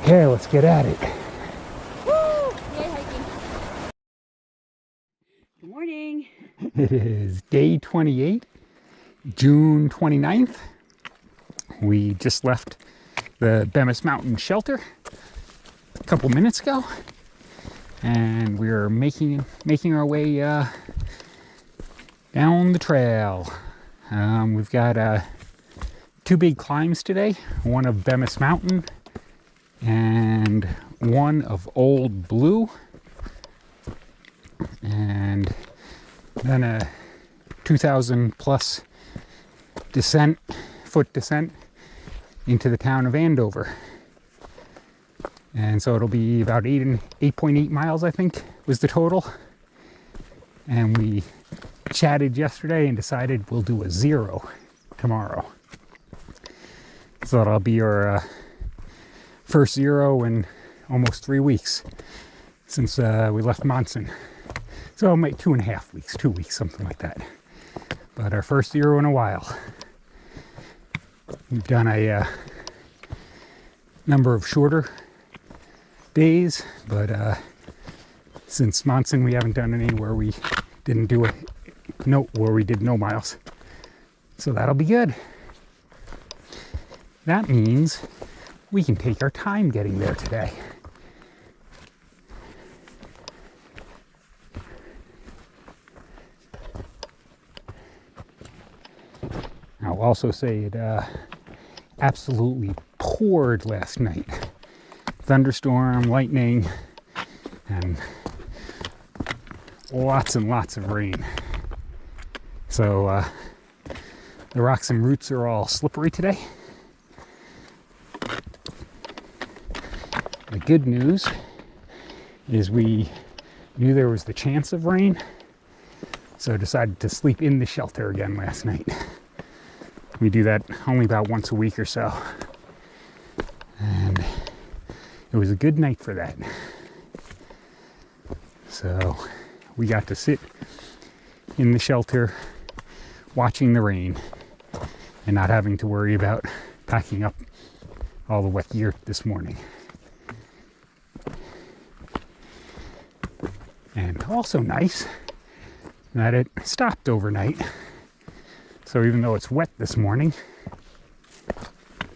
Okay, let's get at it. Woo! Yay, hiking. Good morning. It is day 28, June 29th. We just left the Bemis Mountain shelter a couple minutes ago, and we're making our way down the trail. We've got two big climbs today, one of Bemis Mountain and one of Old Blue, and then a 2,000 plus foot descent into the town of Andover. And so it'll be about 8.8 miles, I think, was the total. And we chatted yesterday and decided we'll do a 0 tomorrow. So that'll be our first 0 in almost 3 weeks since we left Monson. So maybe 2.5 weeks, 2 weeks, something like that. But our first 0 in a while. We've done a number of shorter days, but since Monson we haven't done any where we didn't do where we did no miles. So that'll be good. That means we can take our time getting there today. I'll also say it absolutely poured last night. Thunderstorm, lightning, and lots and lots of rain. So the rocks and roots are all slippery today. The good news is we knew there was the chance of rain, so decided to sleep in the shelter again last night. We do that only about once a week or so, and it was a good night for that. So we got to sit in the shelter watching the rain and not having to worry about packing up all the wet gear this morning. And also nice that it stopped overnight. So even though it's wet this morning,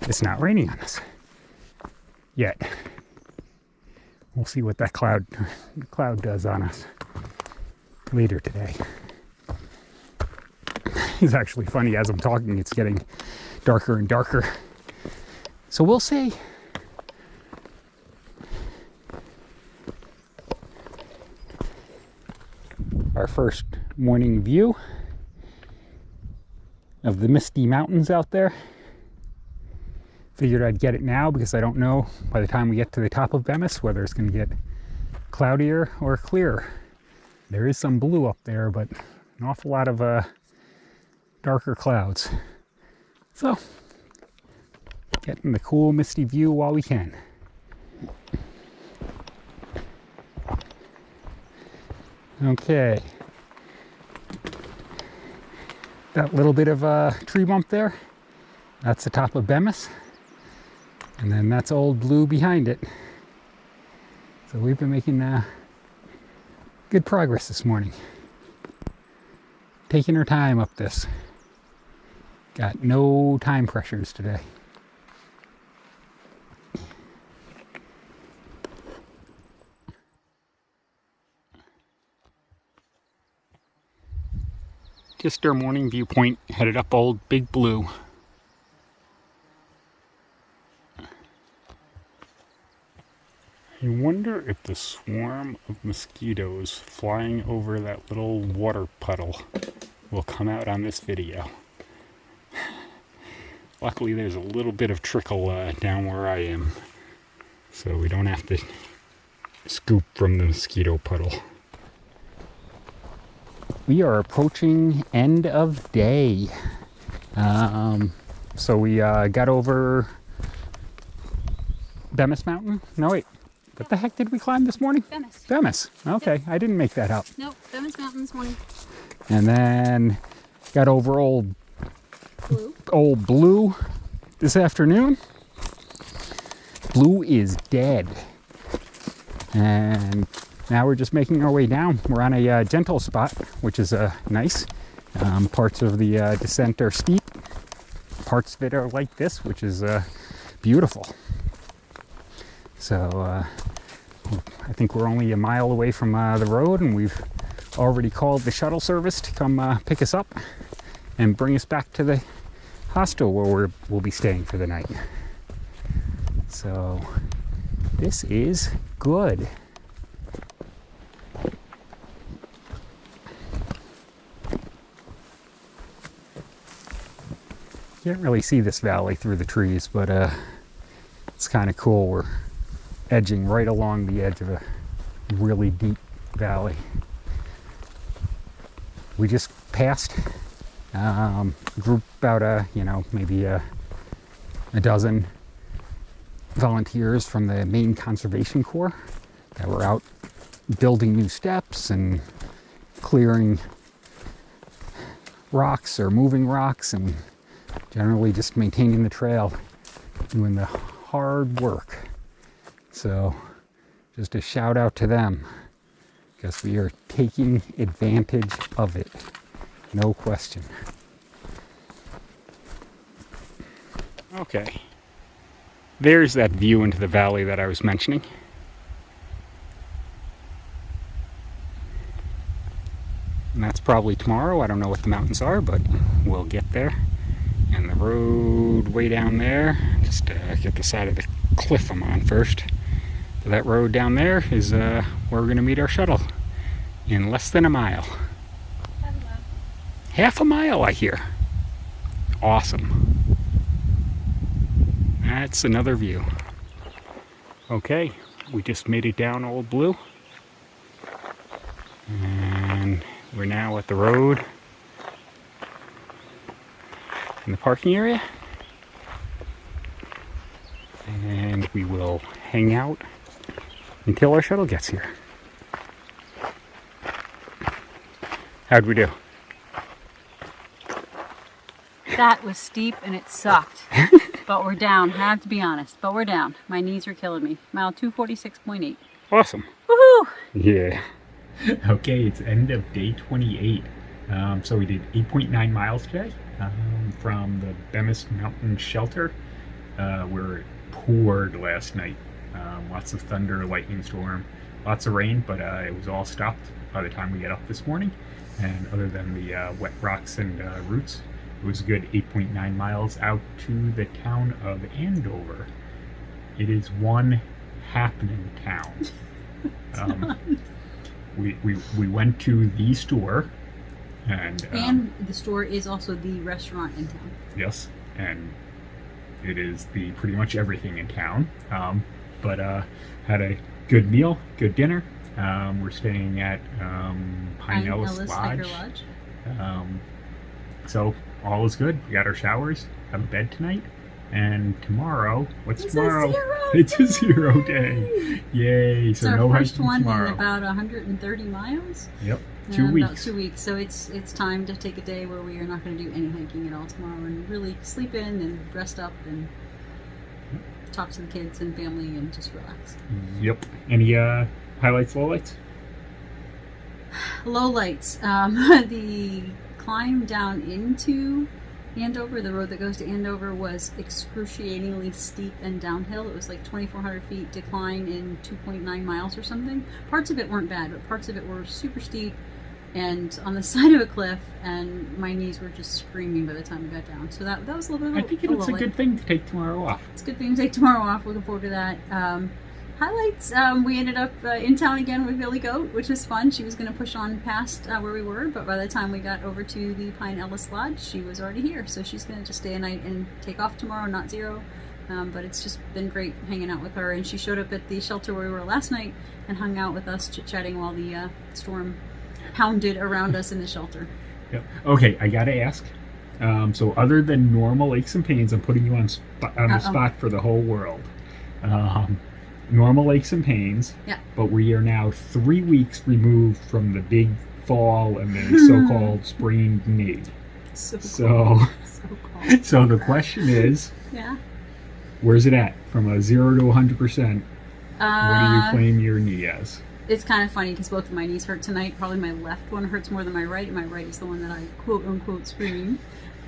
it's not raining on us yet. We'll see what that cloud does on us later today. It's actually funny, as I'm talking, it's getting darker and darker. So we'll see. Our first morning view of the misty mountains out there. Figured I'd get it now because I don't know by the time we get to the top of Bemis whether it's going to get cloudier or clearer. There is some blue up there, but an awful lot of darker clouds. So, getting the cool misty view while we can. Okay. That little bit of a tree bump there, that's the top of Bemis. And then that's Old Blue behind it. So we've been making good progress this morning. Taking our time up this. Got no time pressures today. Just our morning viewpoint, headed up Old Big Blue. I wonder if the swarm of mosquitoes flying over that little water puddle will come out on this video. Luckily there's a little bit of trickle down where I am, so we don't have to scoop from the mosquito puddle. We are approaching end of day. So we got over Bemis Mountain. No, wait. What the heck did we climb this morning? Bemis. Bemis. Okay, yep. I didn't make that up. Nope, Bemis Mountain this morning. And then got over Old Blue this afternoon. Blue is dead. And now we're just making our way down. We're on a gentle spot, which is nice. Parts of the descent are steep. Parts of it are like this, which is beautiful. So I think we're only a mile away from the road, and we've already called the shuttle service to come pick us up and bring us back to the hostel where we'll be staying for the night. So this is good. Can't really see this valley through the trees, but it's kind of cool. We're edging right along the edge of a really deep valley. We just passed a group about maybe a dozen volunteers from the Maine Conservation Corps that were out building new steps and clearing rocks or moving rocks and generally just maintaining the trail, doing the hard work. So just a shout out to them, because we are taking advantage of it, no question. Okay, there's that view into the valley that I was mentioning. And that's probably tomorrow. I don't know what the mountains are, but we'll get there. And the road way down there, just get the side of the cliff I'm on first. So that road down there is where we're going to meet our shuttle in less than a mile. Half a mile, I hear. Awesome. That's another view. Okay, we just made it down Old Blue. And we're now at the road in the parking area. And we will hang out until our shuttle gets here. How'd we do? That was steep and it sucked. But we're down. I have to be honest. But we're down. My knees are killing me. Mile 246.8. Awesome. Woohoo! Yeah. Okay, it's end of day 28. So we did 8.9 miles today from the Bemis mountain shelter. Where it poured last night. Lots of thunder, lightning storm, lots of rain, but it was all stopped by the time we get up this morning. And other than the wet rocks and roots, it was a good 8.9 miles out to the town of Andover. It is one happening town. We went to the store, and the store is also the restaurant in town. Yes, and it is the pretty much everything in town. But had a good meal, good dinner. We're staying at Pine Ellis Lodge. So all is good. We got our showers, have a bed tonight, and tomorrow, what's tomorrow? It's a 0 day. Yay! So no hiking tomorrow. It's our first one in about 130 miles. Yep, 2 weeks. About 2 weeks. So it's time to take a day where we are not going to do any hiking at all tomorrow, and really sleep in and rest up and talk to the kids and family and just relax. Yep. Any highlights, lowlights? Lowlights. The climb down into Andover, the road that goes to Andover, was excruciatingly steep and downhill. It was like 2,400 feet decline in 2.9 miles or something. Parts of it weren't bad, but parts of it were super steep and on the side of a cliff, and my knees were just screaming by the time we got down. So that was a little bit of I think it's a good thing to take tomorrow off. It's a good thing to take tomorrow off. Looking forward to that. Highlights, we ended up in town again with Billy Goat, which was fun. She was going to push on past where we were, but by the time we got over to the Pine Ellis Lodge, she was already here. So she's going to just stay a night and take off tomorrow, not 0. But it's just been great hanging out with her. And she showed up at the shelter where we were last night and hung out with us, chit-chatting while the storm pounded around us in the shelter. Yep. Okay, I got to ask. So other than normal aches and pains, I'm putting you on the spot for the whole world. Normal aches and pains, yeah. But we are now 3 weeks removed from the big fall and the so-called sprained knee. So the question is, yeah. Where's it at? From a 0 to 100%. What do you Uh, claim your knee as? It's kind of funny because both of my knees hurt tonight. Probably my left one hurts more than my right, and my right is the one that I quote unquote sprained.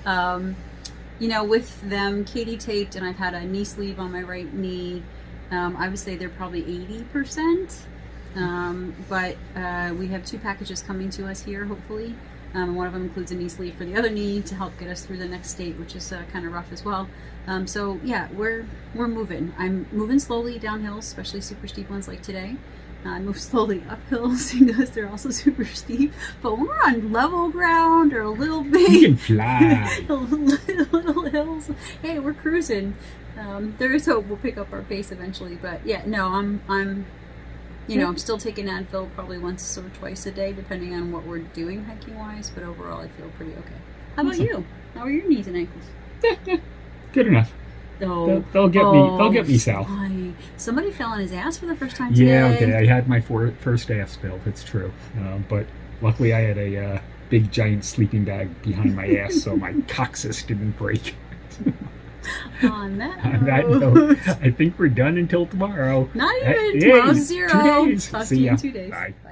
You know, with them Katie taped, and I've had a knee sleeve on my right knee. I would say they're probably 80%. But we have 2 packages coming to us here, hopefully. One of them includes a knee sleeve for the other knee to help get us through the next state, which is kind of rough as well. So yeah, we're moving. I'm moving slowly down hills, especially super steep ones like today. I move slowly up hills because they're also super steep. But when we're on level ground or a little bit, You can fly. little hills, hey, we're cruising. There is hope we'll pick up our pace eventually. But yeah, no, I'm you know, I'm still taking Advil probably once or twice a day, depending on what we're doing hiking wise. But overall, I feel pretty okay. How about you? How are your knees and ankles? Good enough. Oh, They'll get me. They'll get me south. Funny. Somebody fell on his ass for the first time today. Yeah, okay. I had my first ass spilled. It's true, but luckily I had a big giant sleeping bag behind my ass, so my coccyx didn't break. On that note, I think we're done until tomorrow. Not even. Yay, Tomorrow's 0. 2 days. Talk See to you ya. in 2 days. Bye. Bye.